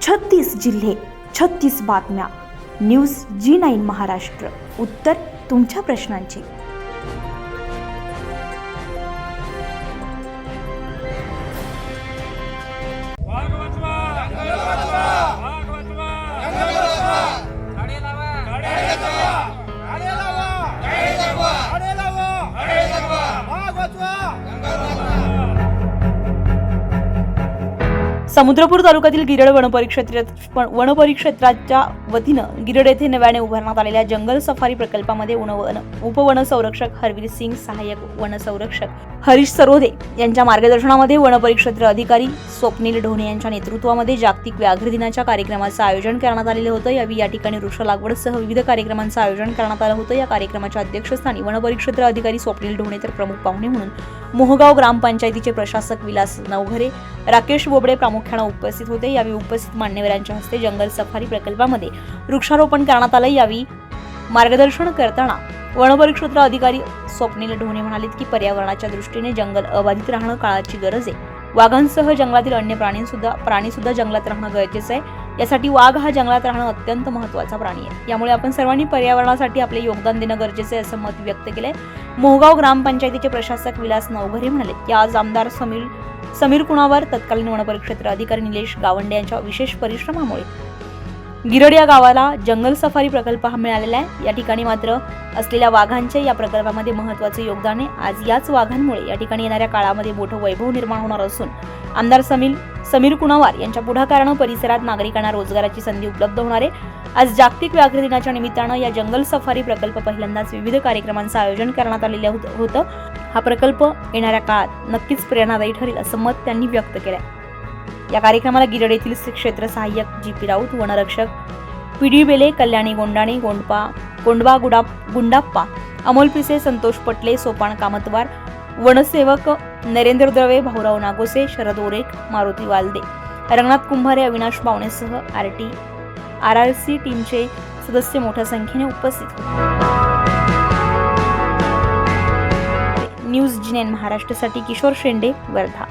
36 जिल्हे, 36 बातम्या. News G9 Maharashtra. उत्तर तुमच्या प्रश्नांची. समुद्रपूर तालुक्यातील गिरड वनपरिक्षेत्राच्या वतीनं गिरड येथे नव्याने उभारण्यात आलेल्या जंगल सफारी प्रकल्पामध्ये उपवनसंरक्षक हरवीर सिंग, सहाय्यक वनसंरक्षक हरीश सरोदे यांच्या मार्गदर्शनामध्ये वनपरिक्षेत्र अधिकारी स्वप्नील ढोणे यांच्या नेतृत्वामध्ये जागतिक व्याघ्र दिनाच्या कार्यक्रमाचं आयोजन करण्यात आलेलं होतं. या ठिकाणी वृक्ष लागवडसह विविध कार्यक्रमांचं आयोजन करण्यात आलं होतं. या कार्यक्रमाच्या अध्यक्षस्थानी वनपरिक्षेत्र अधिकारी स्वप्नील ढोणे तर प्रमुख पाहुणे म्हणून मोहगाव ग्रामपंचायतीचे प्रशासक विलास नवघरे, राकेश बोबडे प्रामुख्याने उपस्थित होते. यावेळी उपस्थित मान्यवरांच्या हस्ते जंगल सफारी प्रकल्पामध्ये वृक्षारोपण करण्यात आलं. यावेळी मार्गदर्शन करताना वनपरिक्षेत्र अधिकारी स्वप्नील ढोणे म्हणाले की पर्यावरणाच्या दृष्टीने जंगल अबाधित राहणं काळाची गरज आहे. वाघांसह जंगलातील अन्य प्राणी सुद्धा जंगलात राहणं गरजेचं आहे. यासाठी वाघ हा जंगलात राहणं अत्यंत महत्त्वाचा प्राणी आहे. यामुळे आपण सर्वांनी पर्यावरणासाठी आपले योगदान देणं गरजेचं आहे असं मत व्यक्त केलंय. मोहगाव ग्रामपंचायतीचे प्रशासक विलास नवघरे म्हणाले की आज आमदार समीर कुणावर, तत्कालीन वनपरिक्षेत्र अधिकारी निलेश गावंडे यांच्या विशेष परिश्रमामुळे गिरड या गावाला जंगल सफारी प्रकल्प हा मिळालेला आहे. या ठिकाणी मात्र असलेल्या वाघांचे या प्रकल्पामध्ये महत्त्वाचे योगदान आहे. आज याच वाघांमुळे या ठिकाणी येणाऱ्या काळामध्ये मोठं वैभव निर्माण होणार असून आमदार समीर कुणावार यांच्या पुढाकारानं परिसरात नागरिकांना रोजगाराची संधी उपलब्ध होणार आहे. आज जागतिक व्याघ्र दिनाच्या निमित्तानं या जंगल सफारी प्रकल्प पहिल्यांदाच विविध कार्यक्रमांचं आयोजन करण्यात आलेलं होतं. हा प्रकल्प येणाऱ्या काळात नक्कीच प्रेरणादायी ठरेल असं मत त्यांनी व्यक्त केलंय. या कार्यक्रमाला गिरड येथील क्षेत्र सहाय्यक GP राऊत, वनरक्षक PD बेले, कल्याणी गोंडाणे, गोंडबा गुंडाप्पा, अमोल पिसे, संतोष पटले, सोपान कामतवार, वनसेवक नरेंद्र द्रवे, भाऊराव नागोसे, शरद ओरेक, मारुती वालदे, रंगनाथ कुंभारे, अविनाश बावणेसह RRC टीमचे सदस्य मोठ्या संख्येने उपस्थित होते. न्यूज G9 महाराष्ट्रासाठी किशोर शेंडे, वर्धा.